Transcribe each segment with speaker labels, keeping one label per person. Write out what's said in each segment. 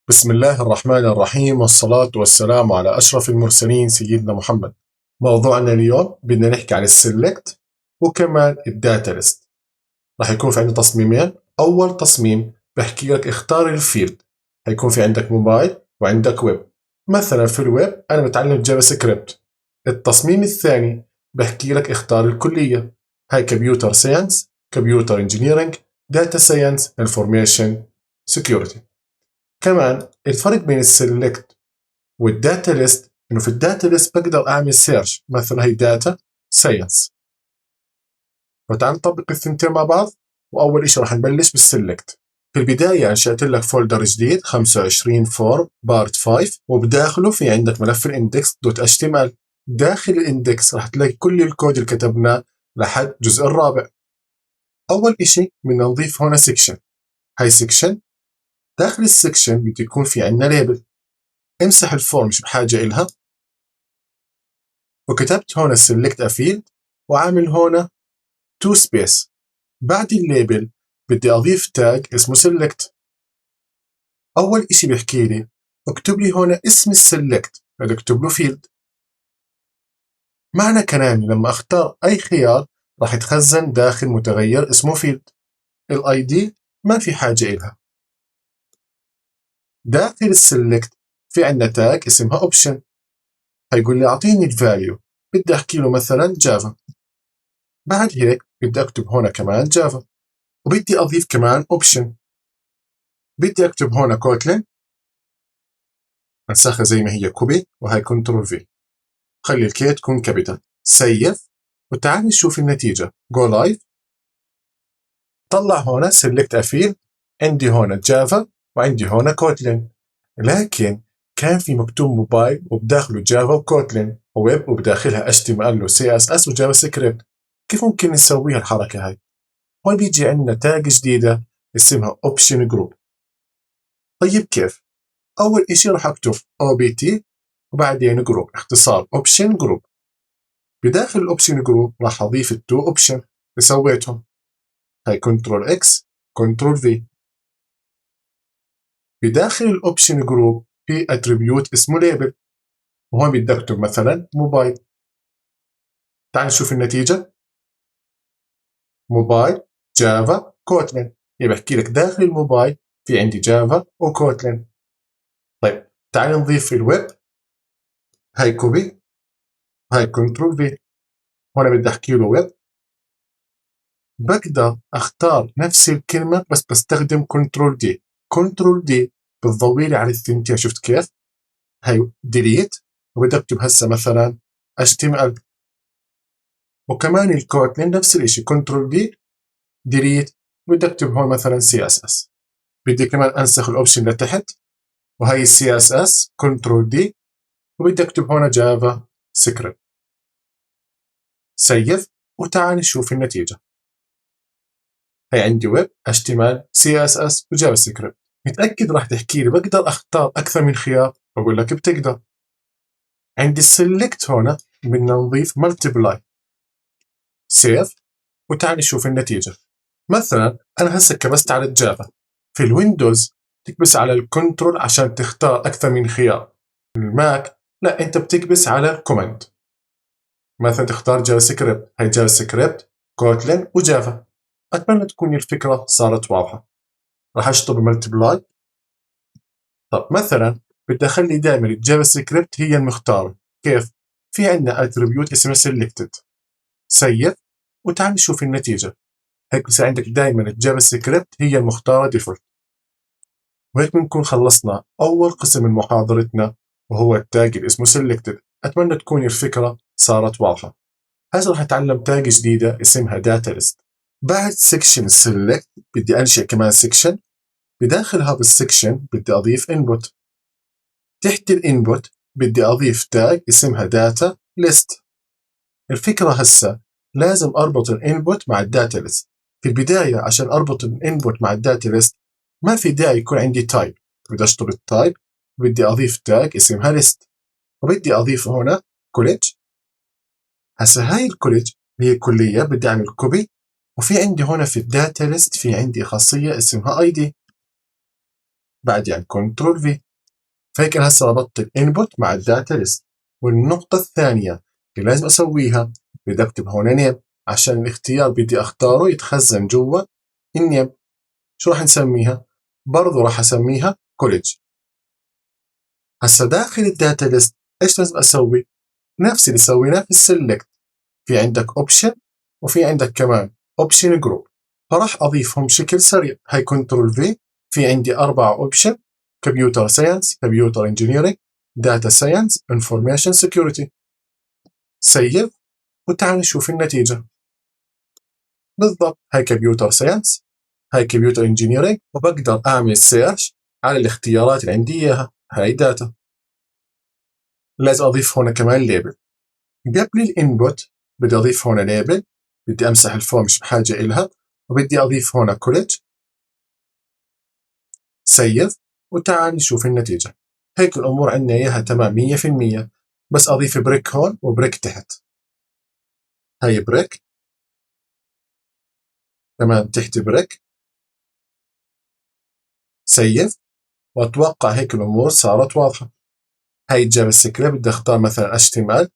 Speaker 1: بسم الله الرحمن الرحيم، والصلاة والسلام على أشرف المرسلين سيدنا محمد. موضوعنا اليوم بدنا نحكي عن السلكت وكمان الداتا ليست. راح يكون في عندنا تصميمين. أول تصميم بحكي لك اختار الفيلد، هيكون في عندك موبايل وعندك ويب. مثلا في الويب أنا بتعلم جافا سكريبت. التصميم الثاني بحكي لك اختار الكلية، هاي كمبيوتر ساينس، كمبيوتر انجينيرينج، داتا ساينس، انفورميشن سكيورتي. كمان الفرق بين السلكت والداتا ليست انه في الداتا ليست بقدر اعمل سيرش، مثلا هي داتا ساينس. فتعال نطبق الثنتين مع بعض. واول شيء راح نبلش بالسلكت. في البداية انشأت لك فولدر جديد 25 فور بارت 5، وبداخله في عندك ملف الاندكس دوت اتش تي ام ال. داخل الاندكس راح تلاقي كل الكود اللي كتبناه لحد الجزء الرابع. اول شيء بدنا نضيف هنا سيكشن. هاي سيكشن. داخل السيكشن بده يكون في عندنا ليبل. امسح الفورم مش بحاجة إلها، وكتبت هنا select a field وعامل هنا to space. بعد الليبل بدي أضيف تاج اسمه select. أول إشي بيحكي لي اكتب لي هنا اسم السلكت، بدي أكتب له field. معنى كلامي لما أختار أي خيار راح يتخزن داخل متغير اسمه field. الاي دي ما في حاجة إلها. داخل السلكت في عندنا تاج اسمها option، هيقول لي أعطيني الفاليو، بدي أحكي له مثلا جافا. بعد هيك بدي أكتب هنا كمان جافا، وبدي أضيف كمان أوبشن. بدي أكتب هنا كوتلين، أنسخها زي ما هي كوبي، وهي كنترول في. خلي الكي تكون كابيتال. سيف، وتعال نشوف النتيجة. جو لايف. طلع هنا سيلكت أفيل، عندي هنا جافا وعندي هنا كوتلين، لكن كان في مكتوب موبايل وبداخله جافا وكوتلين، وويب وبداخلها HTML و CSS وجافا سكريبت. كيف ممكن نسويها الحركة هاي؟ هون بيجي عندنا تاج جديدة اسمها اوبشن جروب. طيب كيف؟ أول إشي راح أكتب OBT وبعدين جروب، اختصار اوبشن جروب. بداخل الاوبشن جروب راح أضيف التو اوبشن اللي سويتهم، هاي كنترول اكس كنترول في. بداخل الاوبشن جروب في اتريبيوت اسمه ليبل، وهون بدي أكتب مثلا موبايل. تعال نشوف النتيجة. موبايل جافا كوتلين، يبقى بحكي لك داخل الموبايل في عندي جافا وكوتلين. طيب تعال نضيف الويب، هاي كوبي، هاي كنترول في. هون بدي أحكي له ويب. بقدر أختار نفس الكلمة بس بستخدم كنترول دي. كنترول دي بتضوي لي على الثنتين، شفت كيف؟ هاي ديليت، وبدي أكتب هسه مثلا HTML. وكمان الكوتلين نفس الشيء، كنترول دي ديليت، بدي أكتب هون مثلا CSS. بدي كمان أنسخ الأوبشن لتحت، وهي CSS كنترول دي، وبدي أكتب هون جافا سكريبت. سيف، وتعال نشوف النتيجة. هي عندي ويب HTML CSS وجافا سكريبت. متأكد راح تحكي لي بقدر أختار أكثر من خيار؟ بقول لك بتقدر. عندي السلكت هنا بدنا نضيف multiply. سيف، وتعال نشوف النتيجة. مثلا أنا هسه كبست على الجافا. في الويندوز تكبس على الكنترول عشان تختار أكثر من خيار. في الماك لا، أنت بتكبس على كوماند. مثلا تختار جافا سكريبت، هي جافا سكريبت كوتلين وجافا. أتمنى تكون الفكرة صارت واضحة. راح أشطب multiply. طب مثلا بدي اخلي دائما الجافا سكريبت هي المختارة. كيف؟ في عندنا اتريبيوت اسمه selected. سيف، وتعال نشوف النتيجة. هيك بصير عندك دائما الجافا سكريبت هي المختارة ديفولت. وهيك بنكون خلصنا أول قسم من محاضرتنا، وهو التاج اللي اسمه selected. أتمنى تكون الفكرة صارت واضحة. هسه راح نتعلم تاج جديدة اسمها data list. بعد section select بدي أنشئ كمان section. بداخل هذا السكشن بدي أضيف input. تحت الانبوت بدي أضيف تاج اسمها داتا ليست. الفكرة هسه لازم أربط الانبوت مع الداتا ليست. في البداية عشان أربط الانبوت مع الداتا ليست ما في داعي يكون عندي تايب. بدي أشطب التايب، بدي أضيف تاج اسمها ليست، وبدي أضيف هنا كوليج. هسه هاي الكوليج هي كلية، بدي أعمل كوبي. وفي عندي هنا في الداتا ليست في عندي خاصية اسمها ID. بعد يعني كنترول في. فهيك أنا هسه ربطت الانبوت مع الداتا ليست. والنقطة الثانية اللي لازم أسويها، بدي أكتب هون نيم عشان الاختيار بدي أختاره يتخزن جوا النيم. شو راح نسميها؟ برضو راح أسميها كوليدج. هسه داخل الداتا ليست إيش لازم أسوي؟ نفس اللي سويناه في السلكت، في عندك اوبشن وفي عندك كمان اوبشن جروب، فراح أضيفهم بشكل سريع. هاي كنترول في عندي 4 اوبشن: كمبيوتر ساينس، كمبيوتر انجينيرنج، داتا ساينس، انفورميشن سكيورتي. سيف وتعال نشوف النتيجة. بالضبط، هاي كمبيوتر ساينس، هاي كمبيوتر انجينيرنج، وبقدر أعمل سيرش على الاختيارات اللي عندي إياها. هاي داتا. لازم أضيف هنا كمان ليبل. قبل الانبوت بدي أضيف هنا ليبل، بدي أمسح الفورم مش بحاجة إلها، وبدي أضيف هنا كوليدج. سيف وتعال نشوف النتيجة. هيك الأمور عندنا إياها تمام 100%. بس أضيف بريك هون وبريك تحت. هاي بريك تمام، تحت بريك. سيف، وأتوقع هيك الأمور صارت واضحة. هاي الجافا سكريبت بدي أختار مثلا HTML،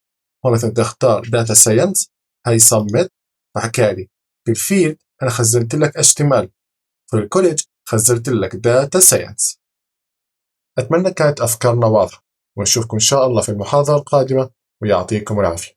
Speaker 1: هون مثلا بدي أختار داتا ساينس. هاي سبميت، فحكالي في الفيلد أنا خزنت لك HTML، في الكوليدج خزنت لك داتا ساينس. أتمنى كانت أفكارنا واضحة، ونشوفكم إن شاء الله في المحاضرة القادمة، ويعطيكم العافية.